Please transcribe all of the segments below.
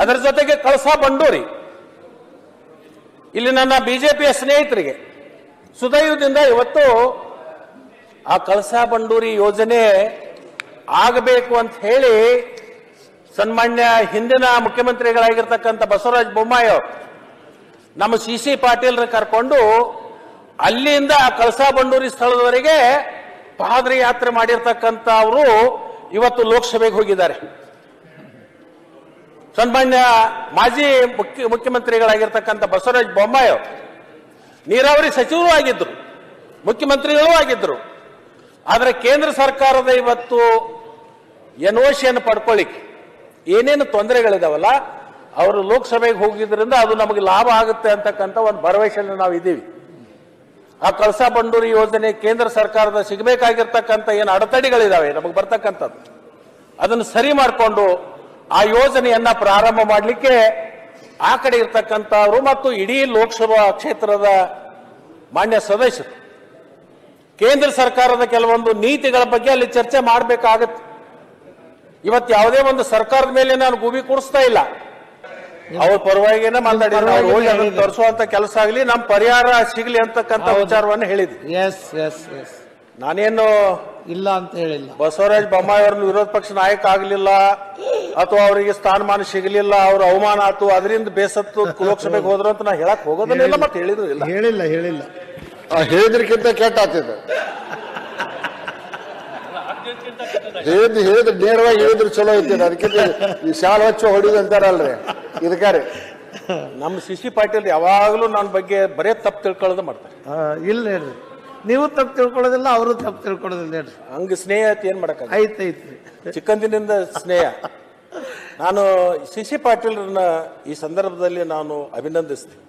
ಅದರ ಜೊತೆಗೆ ಕಳಸಾ ಬಂಡೂರಿ, ಇಲ್ಲಿ ನನ್ನ ಬಿಜೆಪಿಯ ಸ್ನೇಹಿತರಿಗೆ ಸುದೈವದಿಂದ ಇವತ್ತು ಆ ಕಳಸಾ ಬಂಡೂರಿ ಯೋಜನೆ ಆಗಬೇಕು ಅಂತ ಹೇಳಿ ಸನ್ಮಾನ್ಯ ಹಿಂದಿನ ಮುಖ್ಯಮಂತ್ರಿಗಳಾಗಿರ್ತಕ್ಕಂಥ ಬಸವರಾಜ ಬೊಮ್ಮಾಯಿ ಅವರು ನಮ್ಮ ಸಿ ಪಾಟೀಲ್ರ ಕರ್ಕೊಂಡು ಅಲ್ಲಿಂದ ಆ ಕಳಸಾ ಬಂಡೂರಿ ಸ್ಥಳದವರೆಗೆ ಪಾದಯಾತ್ರೆ ಮಾಡಿರ್ತಕ್ಕಂಥ ಅವರು ಇವತ್ತು ಲೋಕಸಭೆಗೆ ಹೋಗಿದ್ದಾರೆ. ಸನ್ಮಾನ್ಯ ಮಾಜಿ ಮುಖ್ಯಮಂತ್ರಿಗಳಾಗಿರ್ತಕ್ಕಂಥ ಬಸವರಾಜ ಬೊಮ್ಮಾಯಿ ಅವರು ನೀರಾವರಿ ಸಚಿವರು ಆಗಿದ್ದರು, ಮುಖ್ಯಮಂತ್ರಿಗಳೂ ಆಗಿದ್ದರು. ಆದರೆ ಕೇಂದ್ರ ಸರ್ಕಾರದ ಇವತ್ತು ಎನ್ಒಸಿಯನ್ನು ಪಡ್ಕೊಳ್ಳಿಕ್ಕೆ ಏನೇನು ತೊಂದರೆಗಳಿದಾವಲ್ಲ, ಅವರು ಲೋಕಸಭೆಗೆ ಹೋಗಿದ್ರಿಂದ ಅದು ನಮಗೆ ಲಾಭ ಆಗುತ್ತೆ ಅಂತಕ್ಕಂಥ ಒಂದು ಭರವಸೆಯಲ್ಲಿ ನಾವು ಇದ್ದೀವಿ. ಆ ಕಳಸಾ ಬಂಡೂರಿ ಯೋಜನೆ ಕೇಂದ್ರ ಸರ್ಕಾರದ ಸಿಗಬೇಕಾಗಿರ್ತಕ್ಕಂಥ ಏನು ಅಡೆತಡೆಗಳಿದಾವೆ ನಮಗೆ ಬರ್ತಕ್ಕಂಥದ್ದು, ಅದನ್ನು ಸರಿ ಮಾಡಿಕೊಂಡು ಆ ಯೋಜನೆಯನ್ನ ಪ್ರಾರಂಭ ಮಾಡಲಿಕ್ಕೆ ಆ ಕಡೆ ಇರ್ತಕ್ಕಂಥವ್ರು ಮತ್ತು ಇಡೀ ಲೋಕಸಭಾ ಕ್ಷೇತ್ರದ ಮಾನ್ಯ ಸದಸ್ಯರು ಕೇಂದ್ರ ಸರ್ಕಾರದ ಕೆಲವೊಂದು ನೀತಿಗಳ ಬಗ್ಗೆ ಅಲ್ಲಿ ಚರ್ಚೆ ಮಾಡಬೇಕಾಗತ್ತೆ. ಇವತ್ತು ಯಾವುದೇ ಒಂದು ಸರ್ಕಾರದ ಮೇಲೆ ನಾನು ಗೂಬಿ ಕೂಡಿಸ್ತಾ ಇಲ್ಲ, ಅವ್ರ ಪರವಾಗಿನ ಮಾತಾಡಿದ್ರೆ ಹೋಗಿ ಅದನ್ನು ತರಿಸುವಂತ ಕೆಲಸ ಆಗಲಿ, ನಮ್ಮ ಪರಿಹಾರ ಸಿಗಲಿ ಅಂತಕ್ಕಂಥ ವಿಚಾರವನ್ನು ಹೇಳಿದ್ವಿ. ನಾನೇನು ಇಲ್ಲ ಅಂತ ಹೇಳಿಲ್ಲ. ಬಸವರಾಜ ಬೊಮ್ಮಾಯಿ ಅವ್ರನ್ನ ವಿರೋಧ ಪಕ್ಷ ನಾಯಕ ಆಗಲಿಲ್ಲ ಅಥವಾ ಅವರಿಗೆ ಸ್ಥಾನಮಾನ ಸಿಗಲಿಲ್ಲ, ಅವ್ರ ಅವಮಾನ ಆತು, ಅದರಿಂದ ಬೇಸತ್ತು ಲೋಕಸಭೆಗೆ ಹೋದ್ರು ಅಂತ ನಾ ಹೇಳಕ್ ಹೋಗೋದಿಲ್ಲ, ಮತ್ತೆ ಹೇಳಿದ್ರು ಇಲ್ಲ. ಹೇಳಿಲ್ಲ ಹೇಳಿದ್ರಕ್ಕಿಂತ ಕೆಟ್ಟ ಆಗ್ತಿದೆ. ಹೇಳಿದ್ರೆ ನೇರವಾಗಿ ಹೇಳಿದ್ರು ಚಲೋ ಐತಿದೆ. ಅದಕ್ಕಿಂತ ಈ ಶಾಲೆ ಹಚ್ಚು ಹೊಡಿದು ಅಂತಾರಲ್ರಿ ಇದಕ್ಕಾರೆ. ನಮ್ಮ ಸಿ ಪಾಟೀಲ್ ಯಾವಾಗಲೂ ನನ್ನ ಬಗ್ಗೆ ಬರೇ ತಪ್ಪು ತಿಳ್ಕೊಳ್ಳೋದು ಮಾಡ್ತಾರೆ. ಇಲ್ಲ ಹೇಳ್ರಿ, ನೀವು ತಪ್ಪು ತಿಳ್ಕೊಳ್ಳೋದಿಲ್ಲ, ಅವರು ತಪ್ಪು ತಿಳ್ಕೊಳ್ಳೋದಿಲ್ಲ ಹೇಳ್ರಿ. ಹಂಗ ಸ್ನೇಹ ಏನ್ ಮಾಡಕ್ ಐತ್ರಿ ಚಿಕ್ಕಂದಿನಿಂದ ಸ್ನೇಹ. ನಾನು ಸಿ ಪಾಟೀಲ್ರನ್ನ ಈ ಸಂದರ್ಭದಲ್ಲಿ ನಾನು ಅಭಿನಂದಿಸ್ತೀನಿ.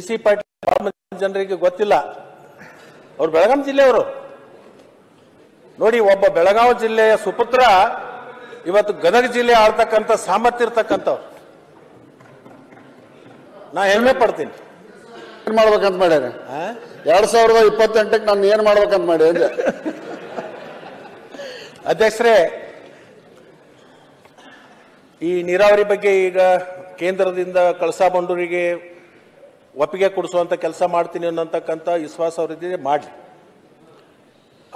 ಸಿ ಪಾಟೀಲ್ ಜನರಿಗೆ ಗೊತ್ತಿಲ್ಲ, ಅವ್ರು ಬೆಳಗಾಂ ಜಿಲ್ಲೆಯವರು. ನೋಡಿ, ಒಬ್ಬ ಬೆಳಗಾವಿ ಜಿಲ್ಲೆಯ ಸುಪುತ್ರ ಇವತ್ತು ಗದಗ ಜಿಲ್ಲೆ ಆಳ್ತಕ್ಕಂಥ ಸಾಮರ್ಥ್ಯ ಇರ್ತಕ್ಕಂಥವ್ರು. ನಾ ಹೆಮ್ಮೆ ಪಡ್ತೀನಿ. ಏನ್ ಮಾಡ್ಬೇಕಂತ ಮಾಡ್ಯಾರ 2028ಕ್ಕೆ ನಾನು ಏನ್ ಮಾಡ್ಬೇಕಂತ ಮಾಡಿ ಅಂದ್ರೆ ಅಧ್ಯಕ್ಷರೇ, ಈ ನೀರಾವರಿ ಬಗ್ಗೆ ಈಗ ಕೇಂದ್ರದಿಂದ ಕಳಸಾ ಬಂಡೂರಿಗೆ ಒಪ್ಪಿಗೆ ಕೊಡಿಸುವಂತ ಕೆಲಸ ಮಾಡ್ತೀನಿ ಅನ್ನತಕ್ಕಂಥ ವಿಶ್ವಾಸ ಅವರಿದ್ದರೆ ಮಾಡಲಿ.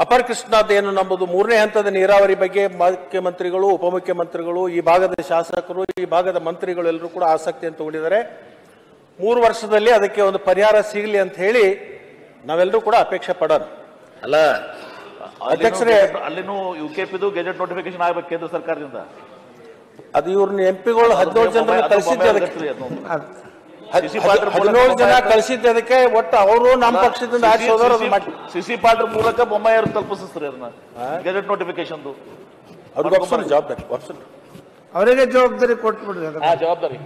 ಅಪರ ಕೃಷ್ಣಾದೇನು ನಂಬುದು 3ನೇ ಹಂತದ ನೀರಾವರಿ ಬಗ್ಗೆ ಮುಖ್ಯಮಂತ್ರಿಗಳು, ಉಪಮುಖ್ಯಮಂತ್ರಿಗಳು, ಈ ಭಾಗದ ಶಾಸಕರು, ಈ ಭಾಗದ ಮಂತ್ರಿಗಳು ಎಲ್ಲರೂ ಕೂಡ ಆಸಕ್ತಿಯನ್ನು ತಗೊಂಡಿದ್ದಾರೆ. 3 ವರ್ಷದಲ್ಲಿ ಅದಕ್ಕೆ ಒಂದು ಪರಿಹಾರ ಸಿಗಲಿ ಅಂತ ಹೇಳಿ ನಾವೆಲ್ಲರೂ ಕೂಡ ಅಪೇಕ್ಷೆ ಪಡೋಣ. ಅಲ್ಲ ಅಧ್ಯಕ್ಷರೇ, ಅಲ್ಲಿನೂ ಯುಕೆಪಿದು ಗೆಜೆಟ್ ನೋಟಿಫಿಕೇಶನ್ ಆಗಬೇಕು ಕೇಂದ್ರ ಸರ್ಕಾರದಿಂದ. ಅದು ಇವ್ರನ್ನ ಎಂಪಿಗಳು 17 ಜನ ಕಳಿಸಿದ್ದೆ, 17 ಜನ ಕಳಿಸಿದ್ದೆ. ಅದಕ್ಕೆ ಒಟ್ಟು ಅವರು ನಮ್ಮ ಪಕ್ಷದಿಂದ ಸಿಸಿ ಪಾಟೀಲ್ ಮೂಲಕ ಬೊಮ್ಮಾಯಿ ಅವರು ತಲುಪಿಸ್ತಾರೆ ಅದನ್ನ ಗೆಜೆಟ್ ನೋಟಿಫಿಕೇಶನ್. ಅವ್ರಿಗೆ ಜವಾಬ್ದಾರಿ ಅವರಿಗೆ ಜವಾಬ್ದಾರಿ ಕೊಟ್ಬಿಡ್ರಿ. ಜವಾಬ್ದಾರಿ